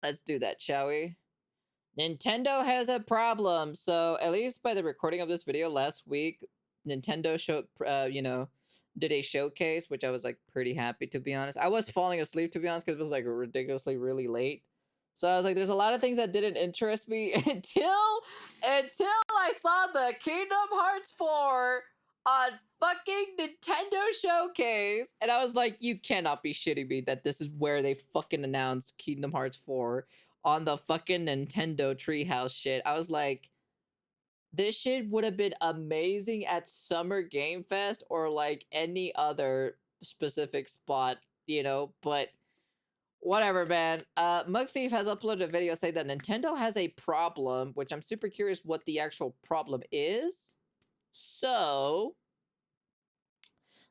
Let's do that, shall we? Nintendo has a problem. So at least by the recording of this video last week, Nintendo showed, did a showcase, which I was like pretty happy, to be honest. I was falling asleep, to be honest, because it was like ridiculously really late. So I was like, there's a lot of things that didn't interest me until I saw the Kingdom Hearts 4 on fucking Nintendo showcase, and I was like, you cannot be shitting me that this is where they fucking announced Kingdom Hearts 4 on the fucking Nintendo Treehouse shit. I was like, this shit would have been amazing at Summer Game Fest or like any other specific spot, but whatever, man. Mug Thief has uploaded a video saying that Nintendo has a problem, which I'm super curious what the actual problem is. So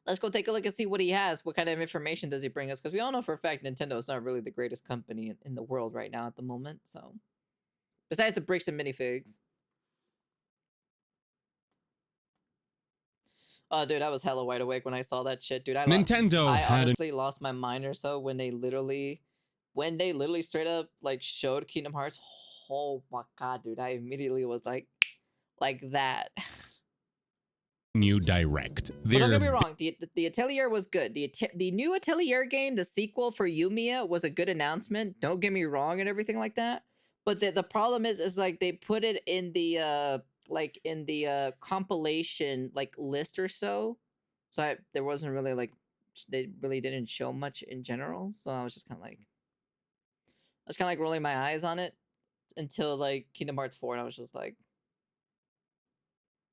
let's go take a look and see what he has. What kind of information does he bring us? Because we all know for a fact Nintendo is not really the greatest company in the world right now at the moment. So besides the bricks and minifigs. Oh, dude, I was hella wide awake when I saw that shit, dude. I honestly lost my mind or so when they literally straight up like showed Kingdom Hearts. Oh my god, dude! I immediately was like that. New direct. But don't get me wrong, the Atelier was good. The new Atelier game, the sequel for Yumiya, was a good announcement. Don't get me wrong and everything like that. But the problem is like they put it in the compilation like list or so. So there wasn't really like they really didn't show much in general. So I was just kind of like rolling my eyes on it until like Kingdom Hearts 4, and I was just like,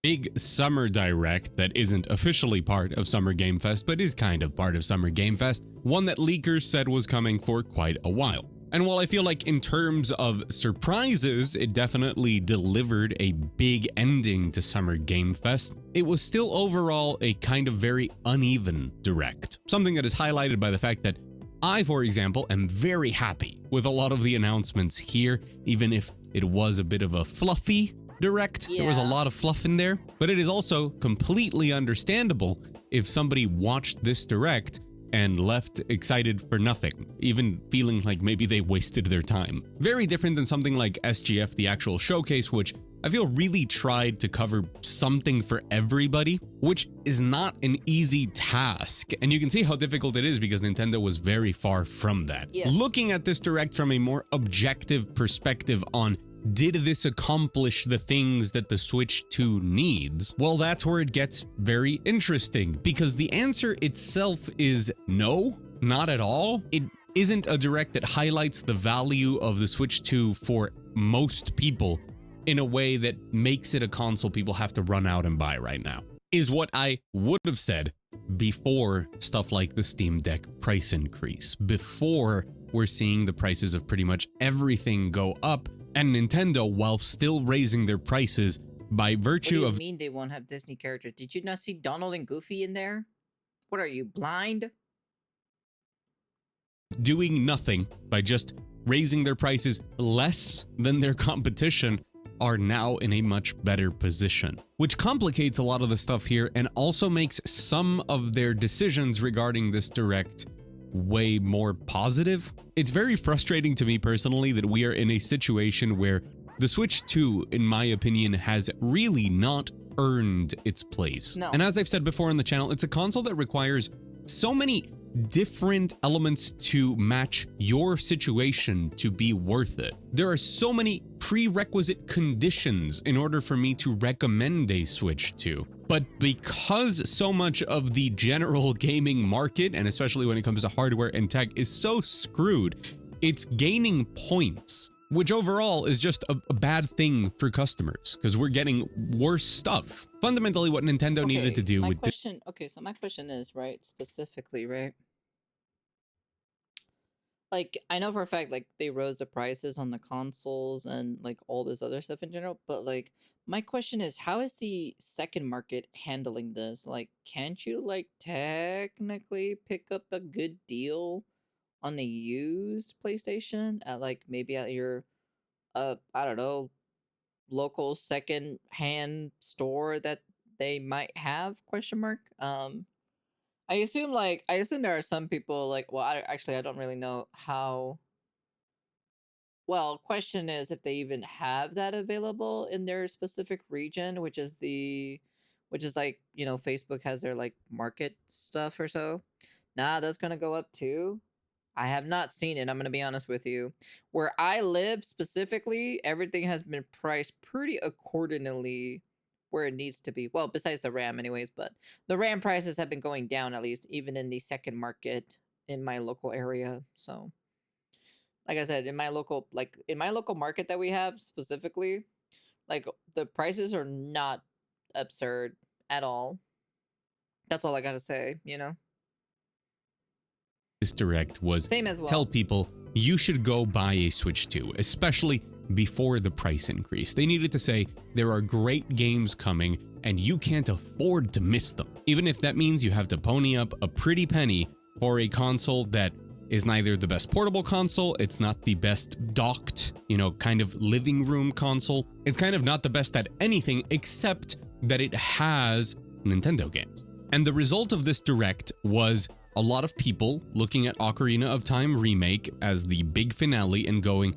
big summer direct that isn't officially part of Summer Game Fest, but is kind of part of Summer Game Fest, one that leakers said was coming for quite a while. And while I feel like in terms of surprises, it definitely delivered a big ending to Summer Game Fest, it was still overall a kind of very uneven direct. Something that is highlighted by the fact that I, for example, am very happy with a lot of the announcements here, even if it was a bit of a fluffy direct. Yeah. There was a lot of fluff in there, but it is also completely understandable if somebody watched this direct and left excited for nothing, even feeling like maybe they wasted their time. Very different than something like SGF, the actual showcase, which I feel really tried to cover something for everybody, which is not an easy task. And you can see how difficult it is because Nintendo was very far from that. Yes. Looking at this direct from a more objective perspective on did this accomplish the things that the Switch 2 needs? Well, that's where it gets very interesting, because the answer itself is no, not at all. It isn't a direct that highlights the value of the Switch 2 for most people in a way that makes it a console people have to run out and buy right now, is what I would have said before stuff like the Steam Deck price increase, before we're seeing the prices of pretty much everything go up, and Nintendo, while still raising their prices by virtue of— What do you mean they won't have Disney characters? Did you not see Donald and Goofy in there? What are you, blind? Doing nothing by just raising their prices less than their competition are now in a much better position, which complicates a lot of the stuff here and also makes some of their decisions regarding this direct way more positive. It's very frustrating to me personally that we are in a situation where the Switch 2, in my opinion, has really not earned its place. No. And as I've said before on the channel, it's a console that requires so many different elements to match your situation to be worth it. There are so many prerequisite conditions in order for me to recommend a Switch 2. But because so much of the general gaming market, and especially when it comes to hardware and tech, is so screwed, it's gaining points, which overall is just a bad thing for customers because we're getting worse stuff. Fundamentally, what Nintendo needed to do with so my question is, right, specifically, right? Like, I know for a fact, like, they rose the prices on the consoles and, like, all this other stuff in general, but, like, my question is, how is the second market handling this? Like, can't you, like, technically pick up a good deal on a used PlayStation at, like, maybe at your, I don't know, local second-hand store that they might have, question mark? I assume there are some people like, well, I don't really know how Well, question is if they even have that available in their specific region, which is like, you know, Facebook has their like market stuff or so. Nah, that's gonna go up too. I have not seen it. I'm gonna be honest with you. Where I live specifically, everything has been priced pretty accordingly where it needs to be. Well, besides the RAM, anyways, but the RAM prices have been going down at least, even in the second market in my local area. So, like I said, in my local market that we have specifically, like the prices are not absurd at all. That's all I gotta say. You know, This direct was same as tell well. people you should go buy a Switch 2, especially before the price increase. They needed to say there are great games coming and you can't afford to miss them, even if that means you have to pony up a pretty penny for a console that is neither the best portable console, it's not the best docked, kind of living room console. It's kind of not the best at anything except that it has Nintendo games. And the result of this direct was a lot of people looking at Ocarina of Time Remake as the big finale and going,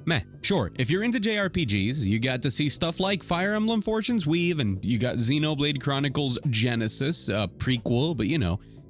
meh, sure, if you're into JRPGs, you got to see stuff like Fire Emblem Fortune's Weave, and you got Xenoblade Chronicles Genesis, a prequel, but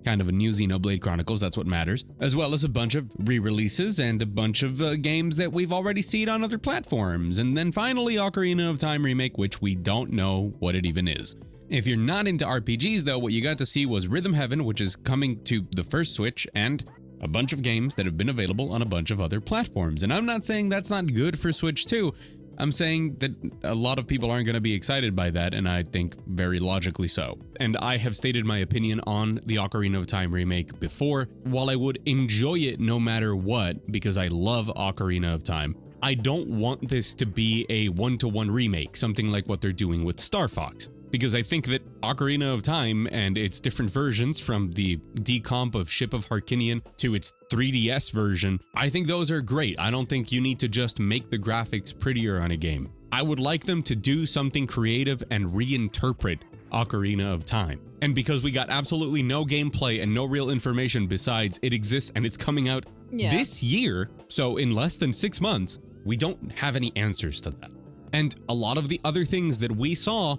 kind of a new Xenoblade Chronicles, that's what matters, as well as a bunch of re-releases and a bunch of games that we've already seen on other platforms, and then finally Ocarina of Time Remake, which we don't know what it even is. If you're not into RPGs though, what you got to see was Rhythm Heaven, which is coming to the first Switch, and a bunch of games that have been available on a bunch of other platforms. And I'm not saying that's not good for Switch 2. I'm saying that a lot of people aren't going to be excited by that, and I think very logically so. And I have stated my opinion on the Ocarina of Time remake before. While I would enjoy it no matter what, because I love Ocarina of Time, I don't want this to be a one-to-one remake, something like what they're doing with Star Fox. Because I think that Ocarina of Time and its different versions, from the decomp of Ship of Harkinian to its 3DS version, I think those are great. I don't think you need to just make the graphics prettier on a game. I would like them to do something creative and reinterpret Ocarina of Time. And because we got absolutely no gameplay and no real information besides it exists and it's coming out this year, so in less than 6 months, we don't have any answers to that. And a lot of the other things that we saw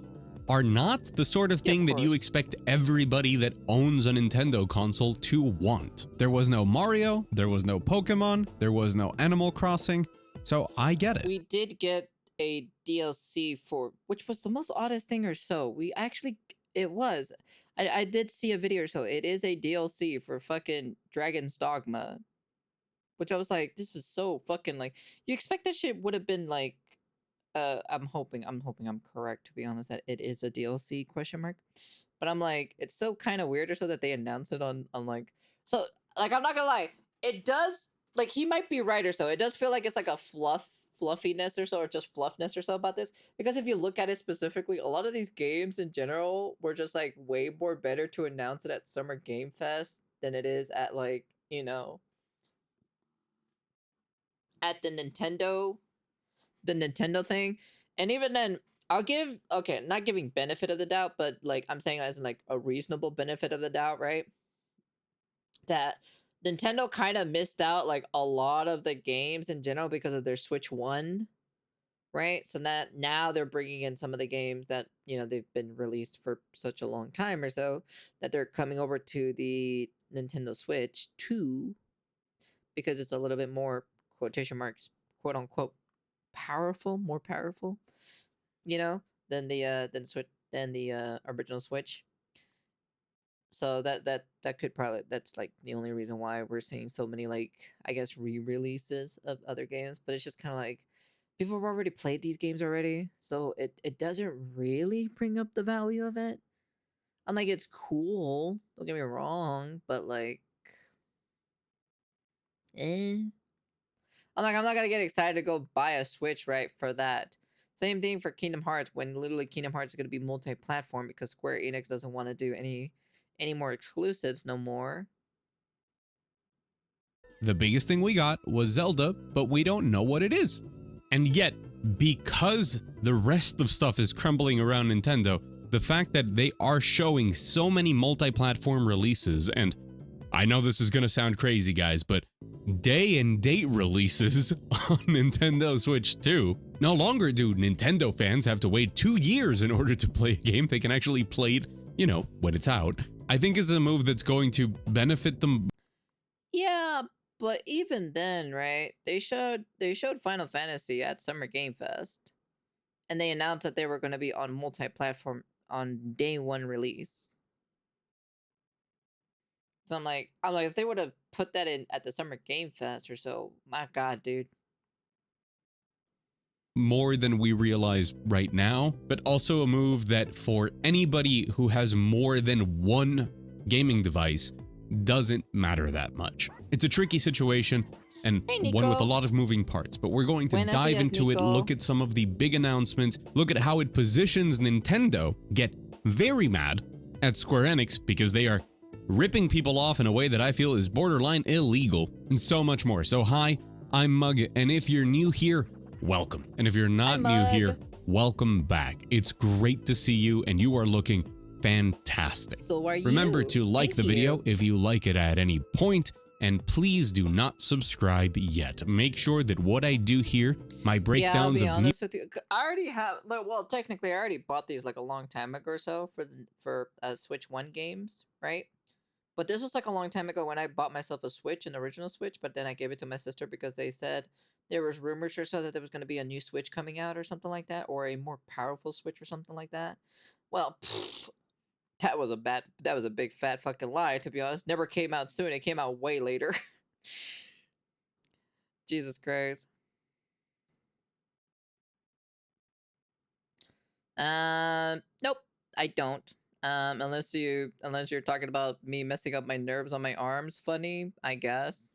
are not the sort of thing that you expect everybody that owns a Nintendo console to want. There was no Mario, there was no Pokemon, there was no Animal Crossing, so I get it. We did get a DLC for, which was the most oddest thing or so. It was. I did see a video or so. It is a DLC for fucking Dragon's Dogma, which I was like, this was so fucking like, you expect that shit would have been like, I'm hoping I'm correct, to be honest, that it is a DLC question mark. But I'm like, it's so kind of weird or so that they announced it on like, so like, I'm not gonna lie, it does, like, he might be right or so. It does feel like it's like a fluffiness or so, or just fluffness or so about this. Because if you look at it specifically, a lot of these games in general were just like way more better to announce it at Summer Game Fest than it is at like, at the Nintendo thing. And even then, I'll give, okay, not giving benefit of the doubt, but like I'm saying as in like a reasonable benefit of the doubt, right? That Nintendo kind of missed out like a lot of the games in general because of their Switch 1, right? So that now they're bringing in some of the games that, they've been released for such a long time or so, that they're coming over to the Nintendo Switch 2 because it's a little bit more, quotation marks, quote unquote, more powerful, than the original Switch. So that could probably, that's like the only reason why we're seeing so many, like, I guess, re-releases of other games. But it's just kind of like people have already played these games already, so it doesn't really bring up the value of it. I'm like, it's cool, don't get me wrong, but like, I'm not gonna get excited to go buy a Switch, right, for that. Same thing for Kingdom Hearts, when literally Kingdom Hearts is gonna be multi-platform because Square Enix doesn't want to do any more exclusives no more. The biggest thing we got was Zelda, but we don't know what it is. And yet, because the rest of stuff is crumbling around Nintendo, the fact that they are showing so many multi-platform releases, and I know this is going to sound crazy, guys, but day and date releases on Nintendo Switch 2. No longer do Nintendo fans have to wait 2 years in order to play a game. They can actually play it, you know, when it's out. I think is a move that's going to benefit them. Yeah, but even then, right? They showed Final Fantasy at Summer Game Fest, and they announced that they were going to be on multi-platform on day one release. So I'm like, if they would have put that in at the Summer Game Fest or so, my God, dude. More than we realize right now, but also a move that for anybody who has more than one gaming device doesn't matter that much. It's a tricky situation and one with a lot of moving parts, but we're going to dive into it, look at some of the big announcements, look at how it positions Nintendo, get very mad at Square Enix because they are ripping people off in a way that I feel is borderline illegal, and so much more. So hi, I'm Mug, and if you're new here, welcome. And if you're not new here, welcome back. It's great to see you, and you are looking fantastic. So are you. Remember to like the video if you like it at any point, and please do not subscribe yet. Make sure that what I do here, my breakdowns I'll be of honest with you. I already have, well, technically I already bought these like a long time ago or so for Switch 1 games, right? But this was like a long time ago when I bought myself a Switch, an original Switch, but then I gave it to my sister because they said there was rumors or so that there was going to be a new Switch coming out or something like that, or a more powerful Switch or something like that. Well, that was a big fat fucking lie, to be honest. Never came out soon. It came out way later. Jesus Christ. Nope, I don't. Unless you're talking about me messing up my nerves on my arms funny, I guess.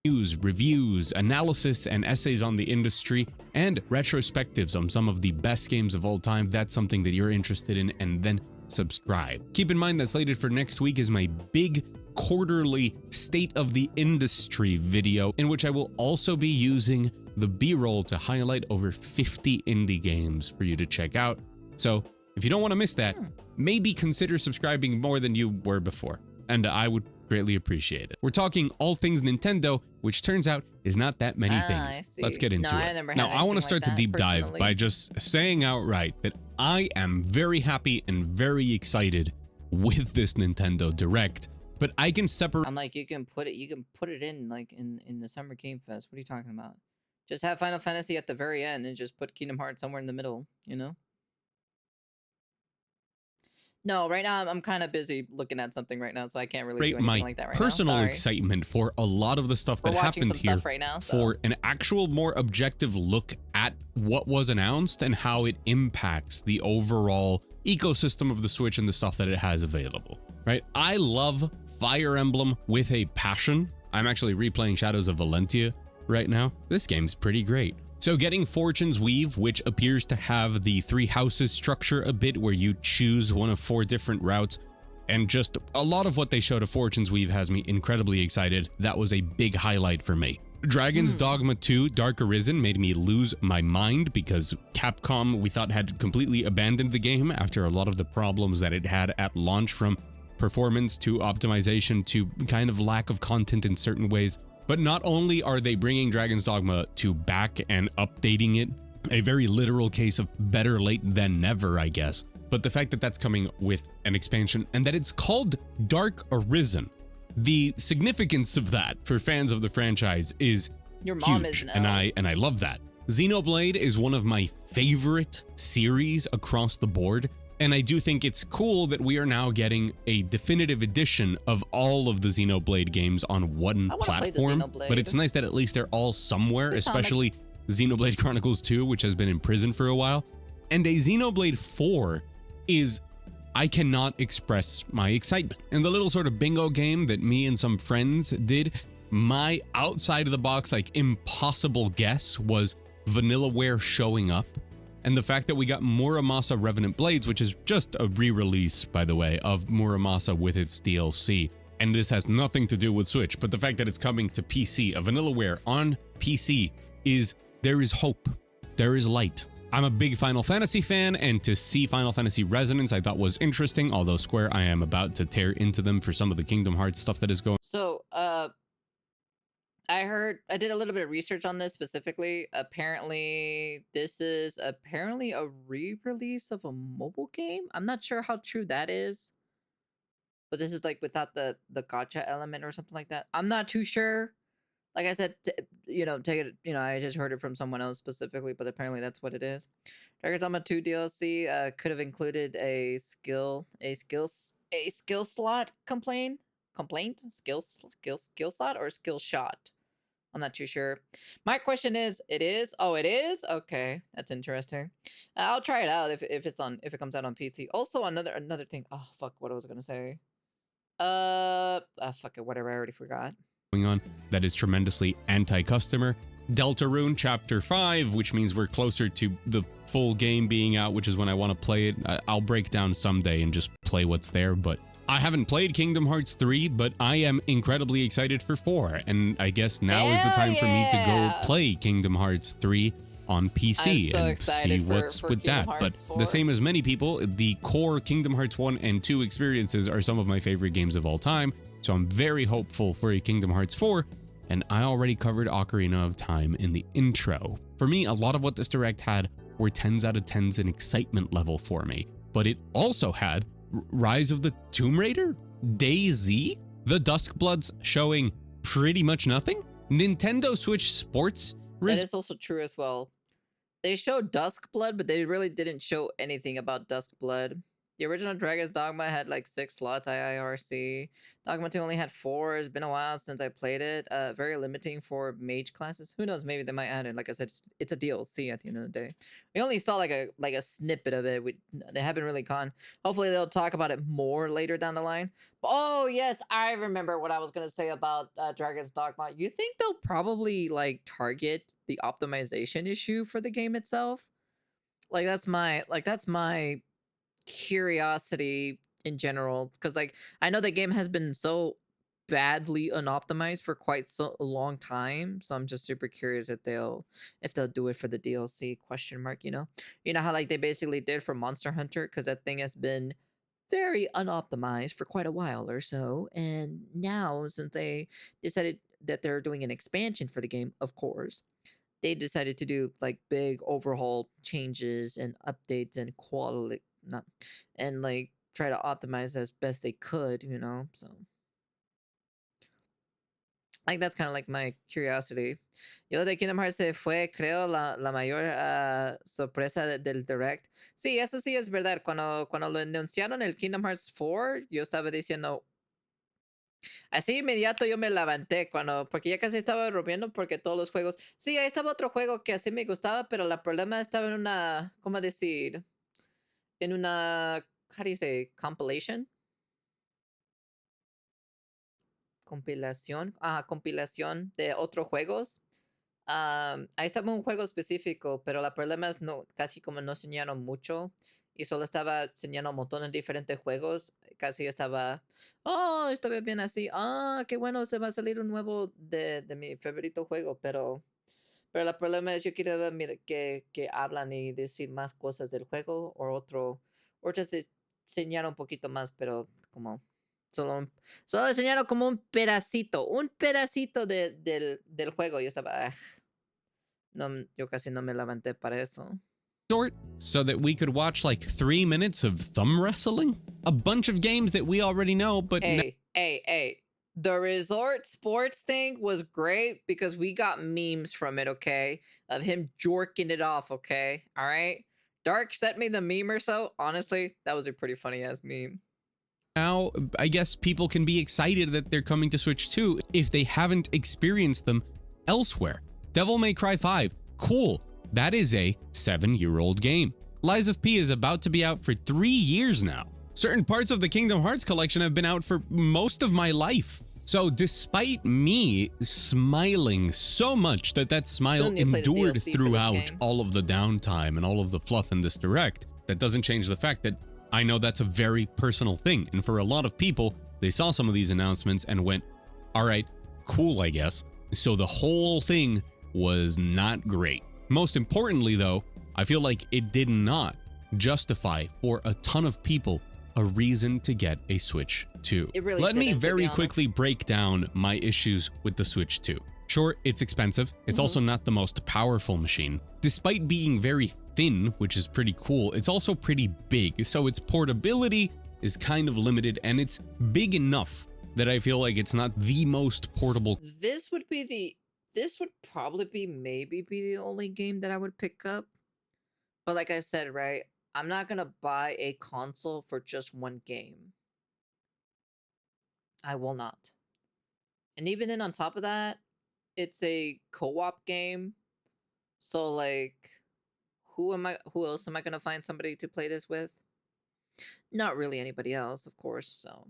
News, reviews, analysis, and essays on the industry, and retrospectives on some of the best games of all time. That's something that you're interested in, and then subscribe. Keep in mind that slated for next week is my big quarterly state of the industry video, in which I will also be using the B-roll to highlight over 50 indie games for you to check out. So if you don't want to miss that, maybe consider subscribing more than you were before, and I would greatly appreciate it. We're talking all things Nintendo, which turns out is not that many things. Let's get into it. Now, I want to start the deep dive by just saying outright that I am very happy and very excited with this Nintendo Direct, but I can separate. I'm like, you can put it in like in the Summer Game Fest. What are you talking about? Just have Final Fantasy at the very end and just put Kingdom Hearts somewhere in the middle, you know? No, right now I'm kind of busy looking at something right now, so I can't really do anything like that right now. Personal excitement for a lot of the stuff that happened here right now, for an actual more objective look at what was announced and how it impacts the overall ecosystem of the Switch and the stuff that it has available, right? I love Fire Emblem with a passion. I'm actually replaying Shadows of Valentia right now. This game's pretty great. So getting Fortune's Weave, which appears to have the 3 houses structure a bit, where you choose one of 4 different routes, and just a lot of what they showed of Fortune's Weave has me incredibly excited. That was a big highlight for me. Dragon's Dogma 2 Dark Arisen made me lose my mind because Capcom, we thought, had completely abandoned the game after a lot of the problems that it had at launch, from performance to optimization to kind of lack of content in certain ways. But not only are they bringing Dragon's Dogma 2 back and updating it, a very literal case of better late than never, I guess, but the fact that that's coming with an expansion and that it's called Dark Arisen, the significance of that for fans of the franchise is huge, and I love that. Xenoblade is one of my favorite series across the board, and I do think it's cool that we are now getting a definitive edition of all of the Xenoblade games on one platform, but it's nice that at least they're all somewhere, especially Xenoblade Chronicles 2, which has been in prison for a while. And a Xenoblade 4 is, I cannot express my excitement. And the little sort of bingo game that me and some friends did, my outside of the box, like, impossible guess was Vanillaware showing up. And the fact that we got Muramasa Revenant Blades, which is just a re-release, by the way, of Muramasa with its DLC. And this has nothing to do with Switch, but the fact that it's coming to PC, a Vanillaware on PC, is, there is hope. There is light. I'm a big Final Fantasy fan, and to see Final Fantasy Resonance I thought was interesting, although Square, I am about to tear into them for some of the Kingdom Hearts stuff that is going. So, I did a little bit of research on this specifically. Apparently, this is apparently a re-release of a mobile game. I'm not sure how true that is, but this is like without the gotcha element or something like that. I'm not too sure. Like I said, take it. I just heard it from someone else specifically, but apparently that's what it is. Dragon's Dogma 2 DLC could have included a skill slot skill slot or skill shot. I'm not too sure. My question is, it is? Oh, it is? Okay, that's interesting. I'll try it out if if it comes out on PC. Also, another thing. Oh fuck, what was I gonna say? Fuck it, whatever. I already forgot. Going on that is tremendously anti-customer. Deltarune Chapter 5, which means we're closer to the full game being out, which is when I want to play it. I'll break down someday and just play what's there, but I haven't played Kingdom Hearts 3, but I am incredibly excited for 4, and I guess now is the time for me to go play Kingdom Hearts 3 on PC and see what's with that. But the same as many people, the core Kingdom Hearts 1 and 2 experiences are some of my favorite games of all time, so I'm very hopeful for a Kingdom Hearts 4, and I already covered Ocarina of Time in the intro. For me, a lot of what this Direct had were 10s out of 10s in excitement level for me, but it also had Rise of the Tomb Raider, DayZ, the Duskbloods showing pretty much nothing, Nintendo Switch Sports. That is also true as well. They showed Duskblood, but they really didn't show anything about Duskblood. The original Dragon's Dogma had like 6 slots IIRC. Dogma 2 only had 4. It's been a while since I played it. Very limiting for mage classes. Who knows? Maybe they might add it. Like I said, it's a DLC at the end of the day. We only saw like a snippet of it. They haven't really gone. Hopefully they'll talk about it more later down the line. Oh yes, I remember what I was gonna say about Dragon's Dogma. You think they'll probably like target the optimization issue for the game itself? That's my curiosity in general, because like I know the game has been so badly unoptimized for quite so a long time, so I'm just super curious if they'll do it for the DLC question mark. You know how like they basically did for Monster Hunter, because that thing has been very unoptimized for quite a while or so, and now since they decided that they're doing an expansion for the game, of course they decided to do like big overhaul changes and updates and quality, not, and like try to optimize as best they could, so like that's kind of like my curiosity. Yo, de Kingdom Hearts se fue, creo, la mayor sorpresa del Direct. Sí, eso sí es verdad. Cuando lo anunciaron el Kingdom Hearts 4, yo estaba diciendo, así inmediato yo me levanté porque ya casi estaba durmiendo porque todos los juegos. Sí, ahí estaba otro juego que así me gustaba, pero el problema estaba en una, ¿cómo decir? En una, how do you say, compilation? Compilación de otros juegos. Ahí estaba un juego específico, pero el problema es casi como no enseñaron mucho y solo estaba enseñando un montón de diferentes juegos. Casi estaba, oh, estaba bien así, qué bueno, se va a salir un nuevo de mi favorito juego, pero el problema es yo quiero ver que hablan y decir más cosas del juego o just enseñar un poquito más, pero como solo enseñaron como un pedacito del juego. Yo estaba, no, yo casi no me levanté para eso. So that we could watch like 3 minutes of thumb wrestling? A bunch of games that we already know, but hey. The resort sports thing was great because we got memes from it, okay? Of him jorking it off, okay? All right? Dark sent me the meme or so. Honestly, that was a pretty funny ass meme. Now, I guess people can be excited that they're coming to Switch 2 if they haven't experienced them elsewhere. Devil May Cry 5, cool. That is a 7-year-old game. Lies of P is about to be out for 3 years now. Certain parts of the Kingdom Hearts collection have been out for most of my life. So despite me smiling so much that smile endured throughout all of the downtime and all of the fluff in this Direct, that doesn't change the fact that I know that's a very personal thing. And for a lot of people, they saw some of these announcements and went, all right, cool, I guess. So the whole thing was not great. Most importantly, though, I feel like it did not justify for a ton of people a reason to get a Switch 2. It really Let me didn't, to be very honest. quickly break down my issues with the Switch 2. Sure, it's expensive. It's also not the most powerful machine. Despite being very thin, which is pretty cool, it's also pretty big. So its portability is kind of limited, and it's big enough that I feel like it's not the most portable. This would probably be maybe be the only game that I would pick up. But like I said, right, I'm not gonna buy a console for just one game. I will not. And even then on top of that, it's a co-op game. So like who else am I gonna find somebody to play this with? Not really anybody else, of course, so.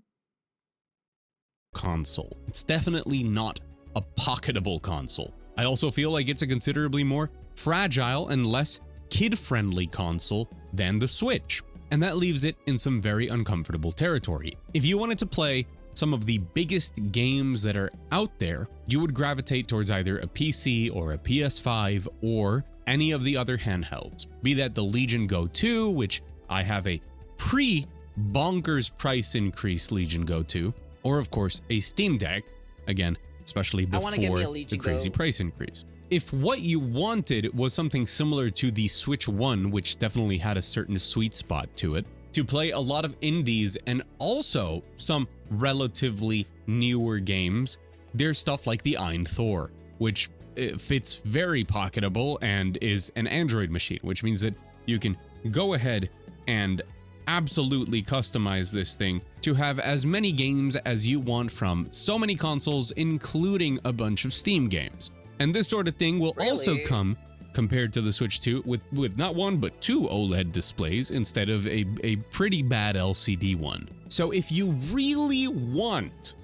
Console. It's definitely not a pocketable console. I also feel like it's a considerably more fragile and less kid-friendly console than the Switch, and that leaves it in some very uncomfortable territory. If you wanted to play some of the biggest games that are out there, you would gravitate towards either a PC or a PS5 or any of the other handhelds, be that the Legion Go 2, which I have a pre-bonkers price increase Legion Go 2, or of course a Steam Deck, again, especially before the crazy price increase. If what you wanted was something similar to the Switch 1, which definitely had a certain sweet spot to it, to play a lot of indies and also some relatively newer games, there's stuff like the Ein Thor, which fits very pocketable and is an Android machine, which means that you can go ahead and absolutely customize this thing to have as many games as you want from so many consoles, including a bunch of Steam games. And this sort of thing will also come, compared to the Switch 2, with not one but two OLED displays instead of a pretty bad LCD one. So if you really want,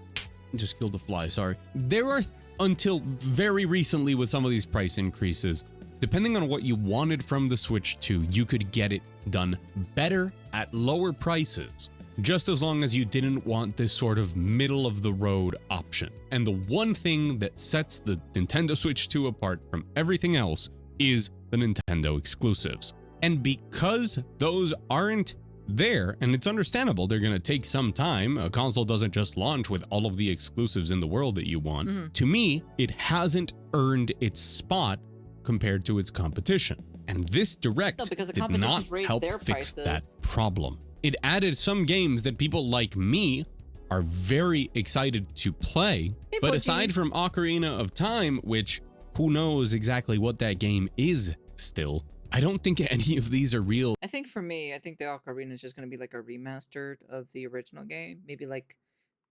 just killed the fly, sorry. There are, until very recently with some of these price increases, depending on what you wanted from the Switch 2, you could get it done better at lower prices, just as long as you didn't want this sort of middle of the road option. And the one thing that sets the Nintendo Switch 2 apart from everything else is the Nintendo exclusives. And because those aren't there, and it's understandable, they're going to take some time. A console doesn't just launch with all of the exclusives in the world that you want. To me, it hasn't earned its spot compared to its competition. And this Direct did not help fix that problem. It added some games that people like me are very excited to play, but aside from Ocarina of Time, which who knows exactly what that game is still, I don't think any of these are real. I think for me, I think the Ocarina is just going to be like a remastered of the original game. Maybe like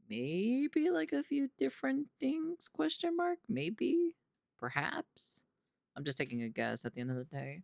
a few different things, question mark? Maybe? Perhaps? I'm just taking a guess at the end of the day.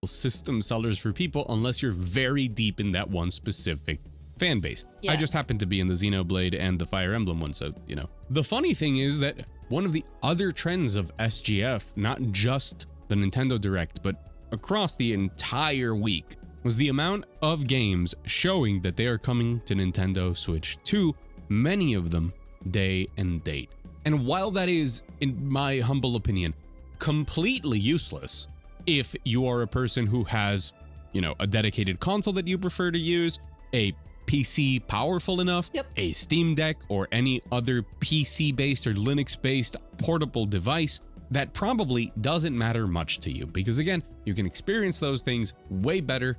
System sellers for people unless you're very deep in that one specific fan base. Yeah. I just happen to be in the Xenoblade and the Fire Emblem one, so, you know. The funny thing is that one of the other trends of SGF, not just the Nintendo Direct, but across the entire week, was the amount of games showing that they are coming to Nintendo Switch 2, many of them day and date. And while that is, in my humble opinion, completely useless, if you are a person who has, you know, a dedicated console that you prefer to use, a PC powerful enough, a Steam Deck, or any other PC-based or Linux-based portable device, that probably doesn't matter much to you, because again, you can experience those things way better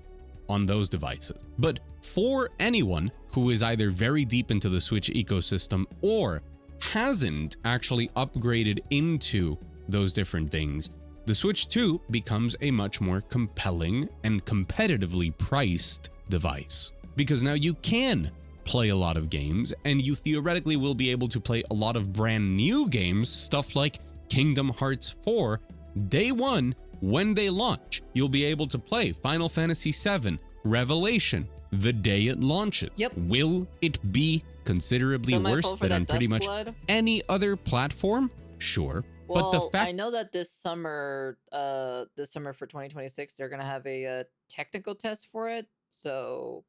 on those devices. But for anyone who is either very deep into the Switch ecosystem or hasn't actually upgraded into those different things, the Switch 2 becomes a much more compelling and competitively priced device, because now you can play a lot of games, and you theoretically will be able to play a lot of brand new games, stuff like Kingdom Hearts 4, day one when they launch. You'll be able to play Final Fantasy VII Revelation the day it launches. Will it be considerably worse than on pretty much any other platform? Sure. Well, but the fact I know that this summer for 2026, they're gonna have a technical test for it. So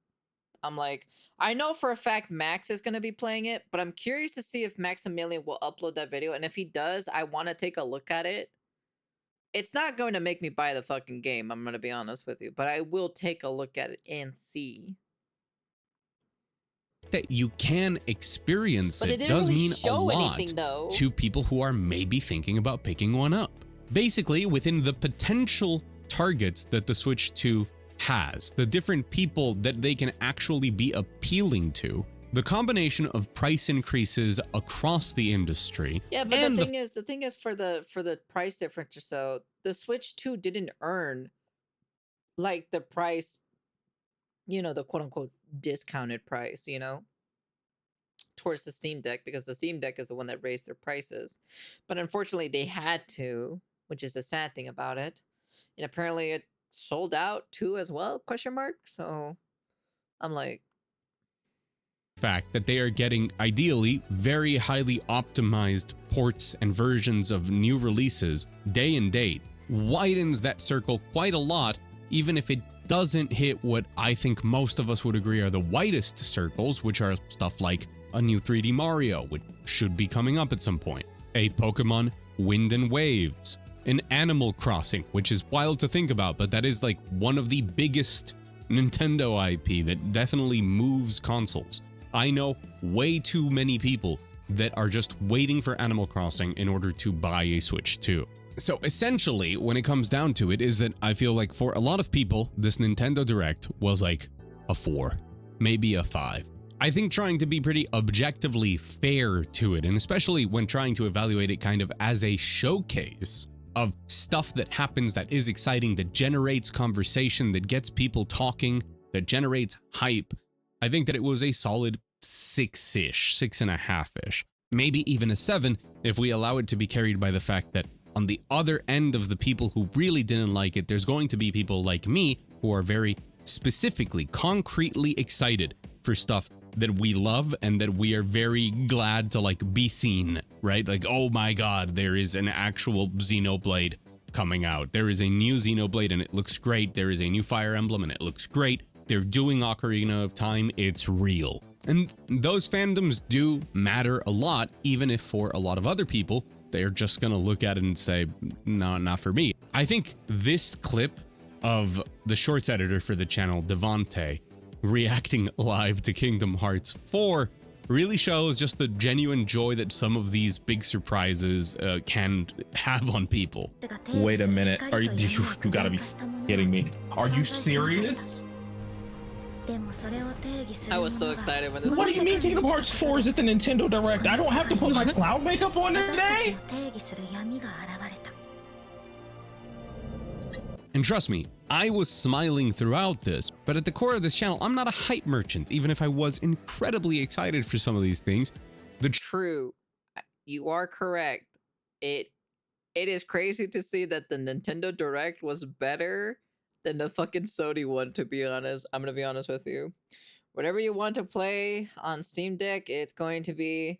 I'm like, I know for a fact Max is gonna be playing it, but I'm curious to see if Maximilian will upload that video. And if he does, I want to take a look at it. It's not going to make me buy the fucking game, I'm gonna be honest with you, but I will take a look at it and see. that you can experience But it it didn't does really mean a show lot anything, though. to people who are maybe thinking about picking one up. Basically, within the potential targets that the Switch 2 has, the different people that they can actually be appealing to, the combination of price increases across the industry. Yeah, but and the thing is for the price difference or so, the Switch 2 didn't earn like the price, the quote unquote discounted price, towards the Steam Deck, because the Steam Deck is the one that raised their prices. But unfortunately they had to, which is the sad thing about it. And apparently it sold out too as well, question mark. So I'm like, fact that they are getting ideally very highly optimized ports and versions of new releases day and date widens that circle quite a lot, even if it doesn't hit what I think most of us would agree are the widest circles, which are stuff like a new 3D Mario, which should be coming up at some point, a Pokemon Wind and Waves, an Animal Crossing, which is wild to think about, but that is like one of the biggest Nintendo IP that definitely moves consoles. I know way too many people that are just waiting for Animal Crossing in order to buy a Switch 2. So essentially, when it comes down to it, is that I feel like for a lot of people, this Nintendo Direct was like a 4, maybe a 5. I think trying to be pretty objectively fair to it, and especially when trying to evaluate it kind of as a showcase of stuff that happens that is exciting, that generates conversation, that gets people talking, that generates hype, I think that it was a solid 6-ish, 6.5-ish, maybe even a 7 if we allow it to be carried by the fact that on the other end of the people who really didn't like it, there's going to be people like me who are very specifically, concretely excited for stuff that we love and that we are very glad to like be seen, right? Like, oh my God, there is an actual Xenoblade coming out. There is a new Xenoblade and it looks great. There is a new Fire Emblem and it looks great. They're doing Ocarina of Time. It's real. And those fandoms do matter a lot, even if for a lot of other people, they're just gonna look at it and say, no, not for me. I think this clip of the shorts editor for the channel, Devante, reacting live to Kingdom Hearts 4 really shows just the genuine joy that some of these big surprises can have on people. Wait a minute, you gotta be kidding me. Are you serious? I was so excited when this. What do you mean Kingdom Hearts 4 is at the Nintendo Direct? I don't have to put my cloud makeup on today? And trust me, I was smiling throughout this, but at the core of this channel, I'm not a hype merchant, even if I was incredibly excited for some of these things. True, you are correct. It is crazy to see that the Nintendo Direct was better than the fucking Sony one, to be honest. I'm gonna be honest with you. Whatever you want to play on Steam Deck, it's gonna be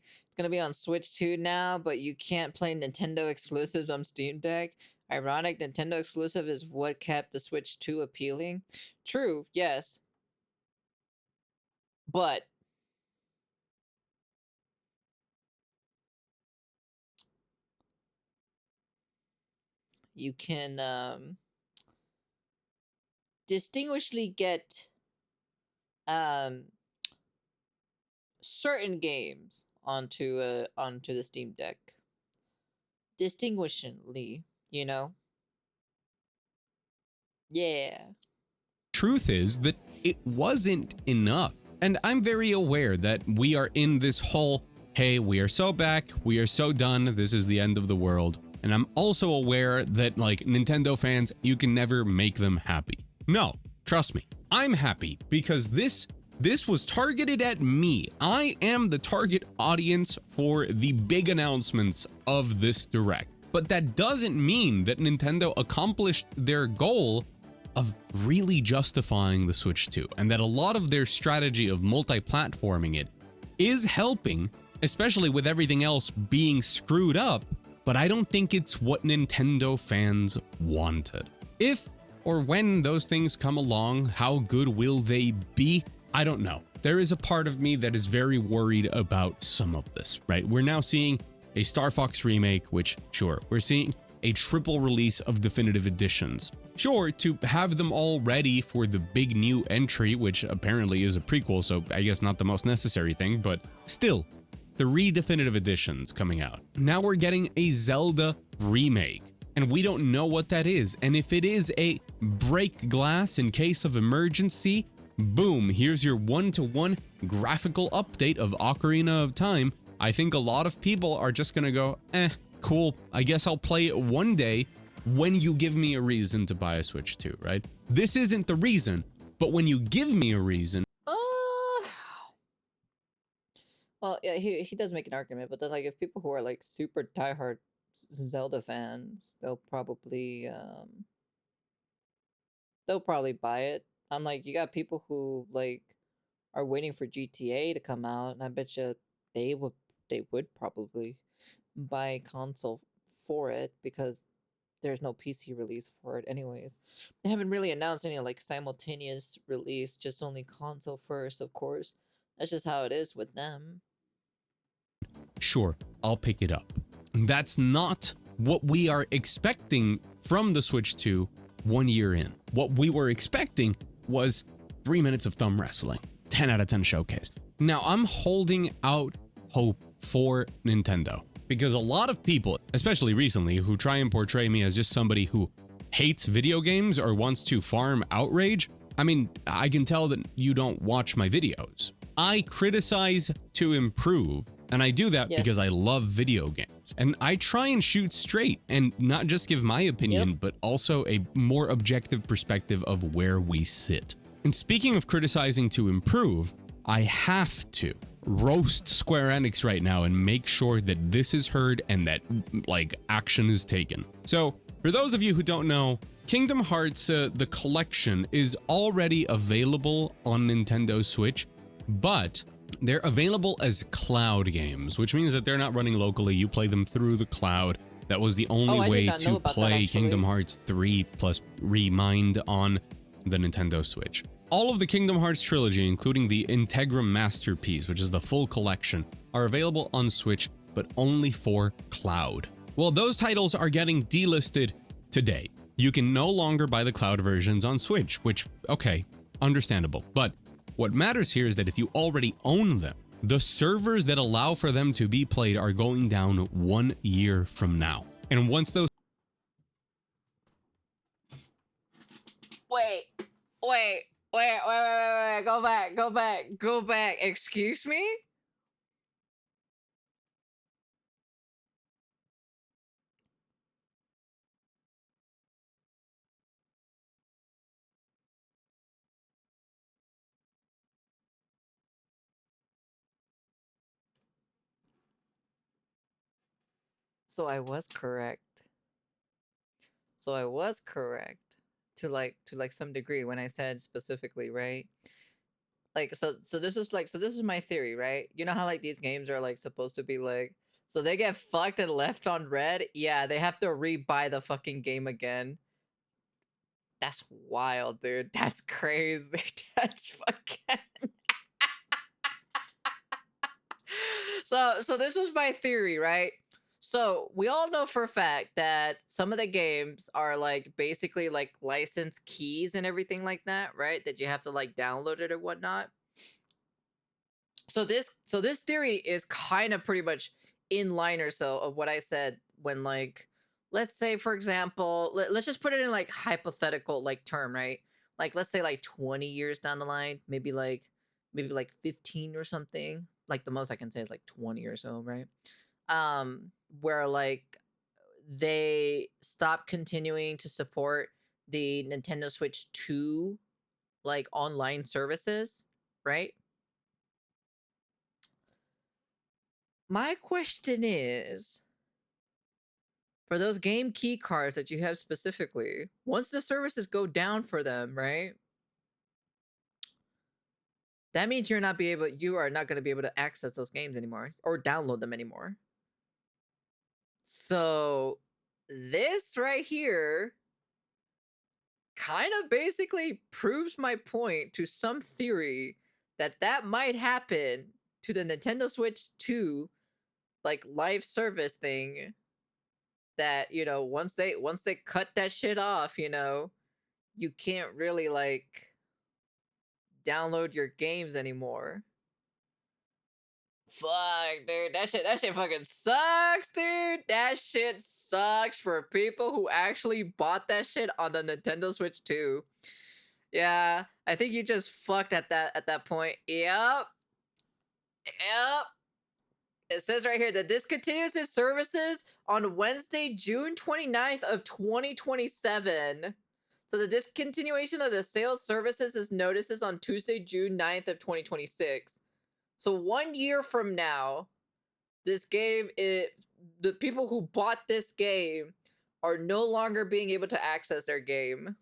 on Switch 2 now, but you can't play Nintendo exclusives on Steam Deck. Ironic, Nintendo exclusive is what kept the Switch 2 appealing. True, yes. But you can distinguishly get certain games onto the Steam Deck. Distinguishingly, Yeah. Truth is that it wasn't enough. And I'm very aware that we are in this whole, hey, we are so back, we are so done, this is the end of the world. And I'm also aware that, like, Nintendo fans, you can never make them happy. No, trust me, I'm happy because this was targeted at me. I am the target audience for the big announcements of this Direct. But that doesn't mean that Nintendo accomplished their goal of really justifying the Switch 2, and that a lot of their strategy of multi-platforming it is helping, especially with everything else being screwed up, but I don't think it's what Nintendo fans wanted. If or when those things come along, how good will they be? I don't know. There is a part of me that is very worried about some of this, right? We're now seeing a Star Fox remake, which, sure, we're seeing a triple release of definitive editions. Sure, to have them all ready for the big new entry, which apparently is a prequel, so I guess not the most necessary thing, but still, 3 definitive editions coming out. Now we're getting a Zelda remake, and we don't know what that is. And if it is a break glass in case of emergency, boom, here's your one-to-one graphical update of Ocarina of Time. I think a lot of people are just gonna go, cool, I guess I'll play it one day when you give me a reason to buy a Switch 2, right? This isn't the reason, but when you give me a reason. Well, yeah, he does make an argument, but then like if people who are like super diehard Zelda fans, they'll probably buy it. I'm like, you got people who like are waiting for GTA to come out, and I bet you they would probably buy a console for it because there's no PC release for it anyways. They haven't really announced any like simultaneous release, just only console first, of course. That's just how it is with them. Sure, I'll pick it up. That's not what we are expecting from the Switch 2 1 year in. What we were expecting was 3 minutes of thumb wrestling, 10 out of 10 showcase. Now I'm holding out hope for Nintendo because a lot of people, especially recently, who try and portray me as just somebody who hates video games or wants to farm outrage. I mean, I can tell that you don't watch my videos. I criticize to improve, and I do that because I love video games. And I try and shoot straight and not just give my opinion, but also a more objective perspective of where we sit. And speaking of criticizing to improve, I have to roast Square Enix right now and make sure that this is heard and that like action is taken. So for those of you who don't know, Kingdom Hearts, the collection is already available on Nintendo Switch, but they're available as cloud games, which means that they're not running locally. You play them through the cloud. That was the only way to play Kingdom Hearts 3 plus Remind on the Nintendo Switch. All of the Kingdom Hearts trilogy, including the Integrum Masterpiece, which is the full collection, are available on Switch, but only for cloud. Well, those titles are getting delisted today. You can no longer buy the cloud versions on Switch, which, okay, understandable. But what matters here is that if you already own them, the servers that allow for them to be played are going down 1 year from now. And once those... Wait, go back. Excuse me? So I was correct. To like some degree when I said specifically, right? Like so this is my theory, right? You know how like these games are like supposed to be like, so they get fucked and left on red? Yeah, they have to rebuy the fucking game again. That's wild, dude. That's crazy. That's fucking so this was my theory, right? So we all know for a fact that some of the games are like basically like licensed keys and everything like that, right? That you have to like download it or whatnot. So this theory is kind of pretty much in line or so of what I said when like, let's say for example, let's just put it in like hypothetical like term, right? Like let's say like 20 years down the line, maybe like 15 or something. Like the most I can say is like 20 or so, right? Where like they stop continuing to support the Nintendo Switch 2 like online services, right? My question is, for those game key cards that you have specifically, once the services go down for them, right? That means you are not going to be able to access those games anymore or download them anymore. So this right here kind of basically proves my point to some theory that might happen to the Nintendo Switch 2 like live service thing that, you know, once they cut that shit off, you know, you can't really like download your games anymore. Fuck, dude, that shit fucking sucks, dude. That shit sucks for people who actually bought that shit on the Nintendo Switch 2. Yeah, I think you just fucked at that point. Yep. Yep. It says right here that discontinues its services on Wednesday, June 29th of 2027. So the discontinuation of the sales services is notices on Tuesday, June 9th of 2026. So 1 year from now, this game, the people who bought this game are no longer being able to access their game.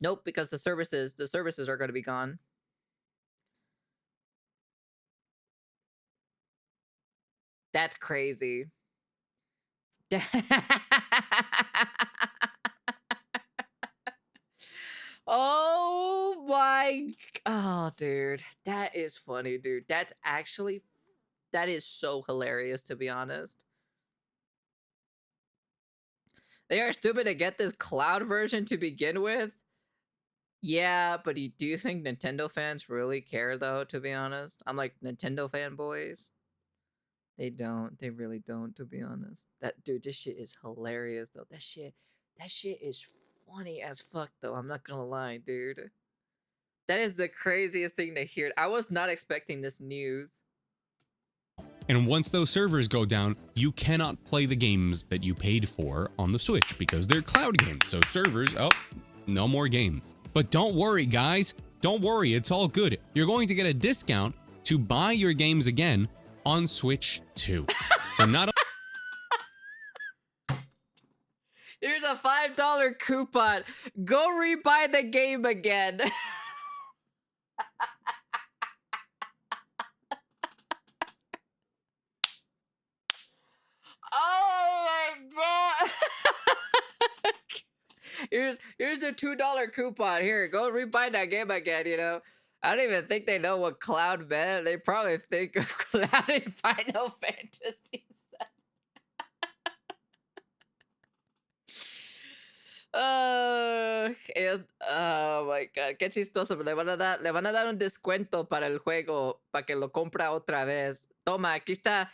Nope, because the services are going to be gone. That's crazy. Oh my, oh dude, that is funny, dude. That is so hilarious, to be honest. They are stupid to get this cloud version to begin with. Yeah, but do you think Nintendo fans really care though, to be honest? I'm like, Nintendo fanboys? They don't. They really don't, to be honest. That dude, this shit is hilarious though. That shit is funny as fuck though. I'm not gonna lie, dude. That is the craziest thing to hear. I was not expecting this news. And once those servers go down, you cannot play the games that you paid for on the Switch because they're cloud games. So servers, oh, no more games. But don't worry, guys. Don't worry, it's all good. You're going to get a discount to buy your games again on Switch 2. So not Here's a $5 coupon. Go rebuy the game again. Oh my god. Here's the $2 coupon. Here, go rebuy that game again, you know. I don't even think they know what Cloud meant. They probably think of Cloud in Final Fantasy. Oh my god, qué chistoso. Le van a dar un descuento para el juego para que lo compra otra vez. Toma, aquí está.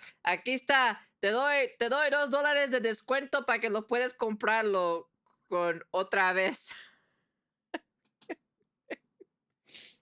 Te doy $2 de descuento para que lo puedes comprarlo con otra vez.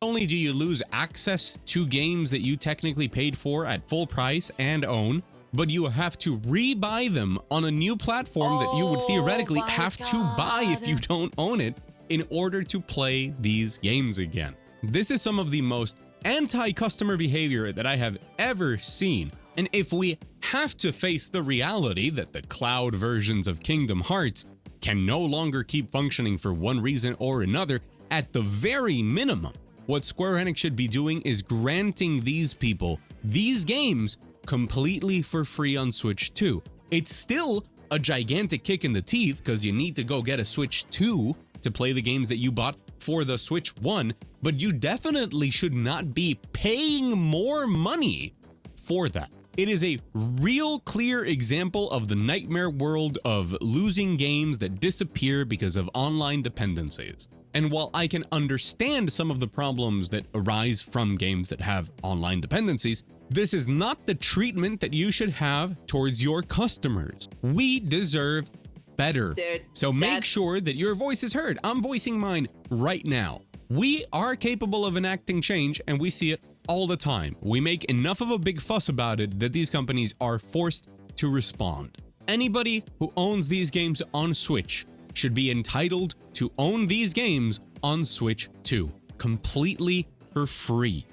Not only do you lose access to games that you technically paid for at full price and own, but you have to rebuy them on a new platform that you would theoretically have to buy if you don't own it in order to play these games again. This is some of the most anti-customer behavior that I have ever seen. And if we have to face the reality that the cloud versions of Kingdom Hearts can no longer keep functioning for one reason or another, at the very minimum, what Square Enix should be doing is granting these people these games completely for free on Switch 2. It's still a gigantic kick in the teeth because you need to go get a Switch 2 to play the games that you bought for the Switch 1, but you definitely should not be paying more money for that. It is a real clear example of the nightmare world of losing games that disappear because of online dependencies. And while I can understand some of the problems that arise from games that have online dependencies, this is not the treatment that you should have towards your customers. We deserve better. Dude, so make sure that your voice is heard. I'm voicing mine right now. We are capable of enacting change, and we see it all the time. We make enough of a big fuss about it that these companies are forced to respond. Anybody who owns these games on Switch should be entitled to own these games on Switch 2 completely for free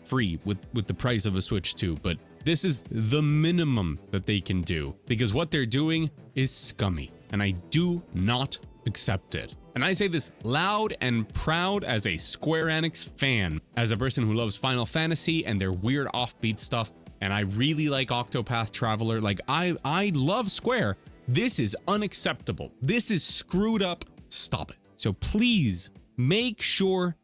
with the price of a Switch 2. But this is the minimum that they can do because what they're doing is scummy and I do not accept it. And I say this loud and proud as a Square Enix fan, as a person who loves Final Fantasy and their weird offbeat stuff, and I really like Octopath Traveler. Like I love Square. This is unacceptable. This is screwed up. Stop it. So please make sure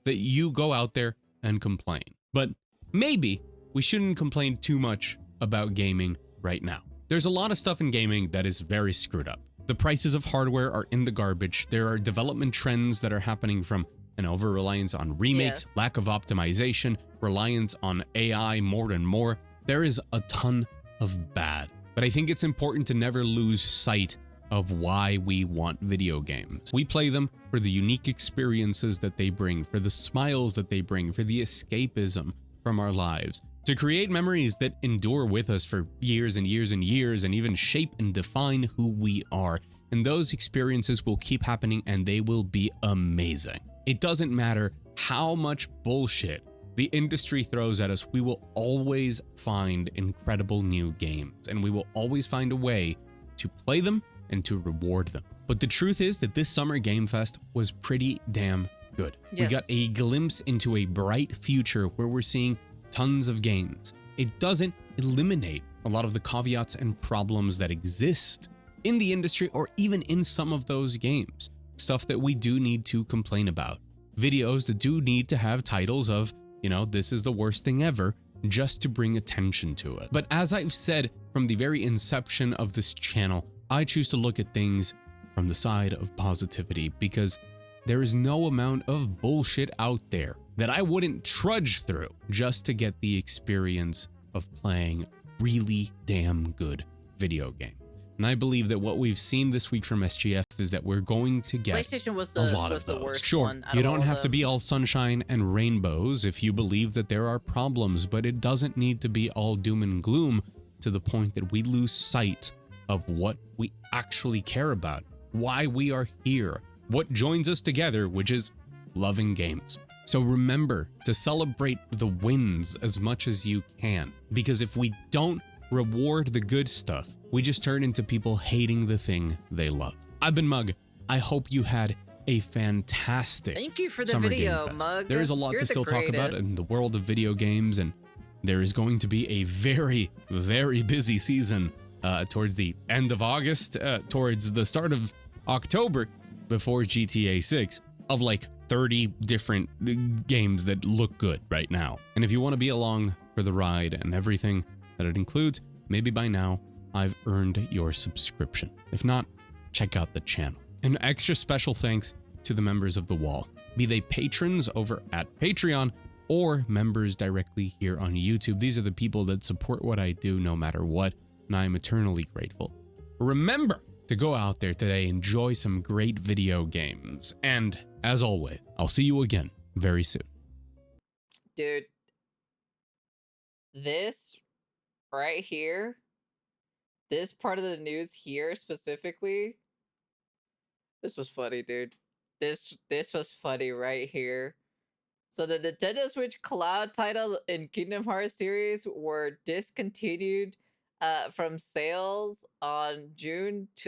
that you go out there and complain. But maybe we shouldn't complain too much about gaming right now. There's a lot of stuff in gaming that is very screwed up. The prices of hardware are in the garbage. There are development trends that are happening from an over-reliance on remakes, Yes. lack of optimization, reliance on AI more and more. There is a ton of bad. But I think it's important to never lose sight of why we want video games. We play them for the unique experiences that they bring, for the smiles that they bring, for the escapism from our lives, to create memories that endure with us for years and years and years, and even shape and define who we are. And those experiences will keep happening, and they will be amazing. It doesn't matter how much bullshit the industry throws at us, we will always find incredible new games, and we will always find a way to play them and to reward them. But the truth is that this Summer Game Fest was pretty damn good. Yes. We got a glimpse into a bright future where we're seeing tons of games. It doesn't eliminate a lot of the caveats and problems that exist in the industry or even in some of those games. Stuff that we do need to complain about. Videos that do need to have titles of, you know, this is the worst thing ever, just to bring attention to it. But as I've said from the very inception of this channel, I choose to look at things from the side of positivity because there is no amount of bullshit out there that I wouldn't trudge through just to get the experience of playing really damn good video game. And I believe that what we've seen this week from SGF is that we're going to get PlayStation was a lot of the those. worst Sure, one out you of don't all have of to be them. all sunshine and rainbows if you believe that there are problems, but it doesn't need to be all doom and gloom to the point that we lose sight of what we actually care about, why we are here, what joins us together, which is loving games. So remember to celebrate the wins as much as you can, because if we don't reward the good stuff, we just turn into people hating the thing they love. I've been Mug. I hope you had a fantastic Thank you for the Summer video, Game Fest. Mug. There is a lot You're to the still talk about greatest. in the world of video games, and there is going to be a very, very busy season towards the end of August, towards the start of October, before GTA 6, of like 30 different games that look good right now. And if you want to be along for the ride and everything that it includes, maybe by now I've earned your subscription. If not, check out the channel. An extra special thanks to the members of The Wall, be they patrons over at Patreon or members directly here on YouTube. These are the people that support what I do no matter what, and I am eternally grateful. Remember to go out there today, enjoy some great video games, and as always, I'll see you again very soon. Dude, this right here, this part of the news here specifically, this was funny, dude. This was funny right here. So the Nintendo Switch Cloud title and Kingdom Hearts series were discontinued from sales on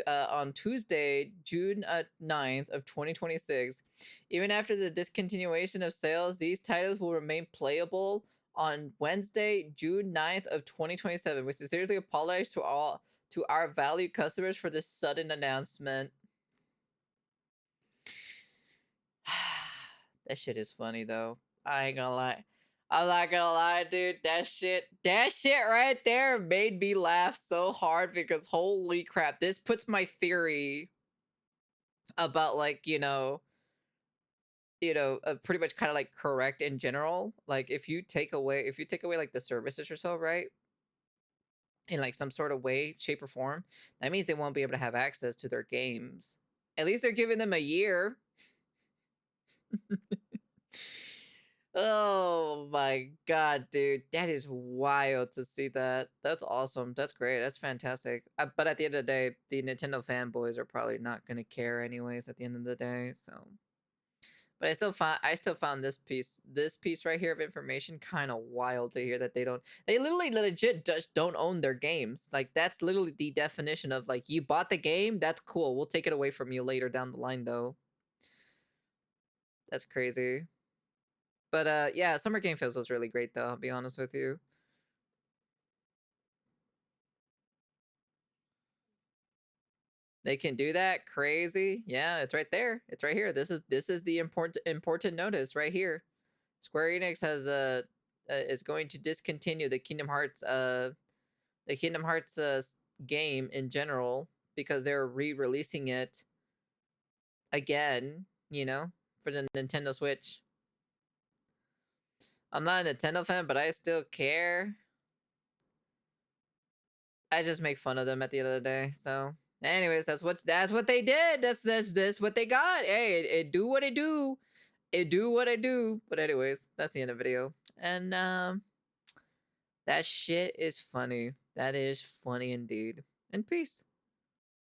on Tuesday, June 9th of 2026. Even after the discontinuation of sales, these titles will remain playable on Wednesday, June 9th of 2027. We sincerely apologize to our valued customers for this sudden announcement. That shit is funny though. I ain't gonna lie. I'm not gonna lie, dude. That shit right there made me laugh so hard because holy crap, this puts my theory about like, pretty much kind of like correct in general. Like if you take away like the services or so, right? In like some sort of way, shape, or form, that means they won't be able to have access to their games. At least they're giving them a year. Oh my god, dude. That is wild to see that. That's awesome. That's great. That's fantastic. But at the end of the day, the Nintendo fanboys are probably not going to care anyways at the end of the day, so. But I still found this piece right here of information kind of wild to hear that they literally legit just don't own their games. Like that's literally the definition of like, you bought the game, that's cool. We'll take it away from you later down the line though. That's crazy. But yeah, Summer Game Fest was really great though, I'll be honest with you. They can do that? Crazy. Yeah, it's right there. It's right here. This is the important notice right here. Square Enix has is going to discontinue the Kingdom Hearts the Kingdom Hearts game in general, because they're re-releasing it again, you know, for the Nintendo Switch. I'm not a Nintendo fan, but I still care. I just make fun of them at the end of the day. So, anyways, that's what they did. That's what they got. Hey, it do what it do. It do what it do. But anyways, that's the end of the video. And that shit is funny. That is funny indeed. And peace.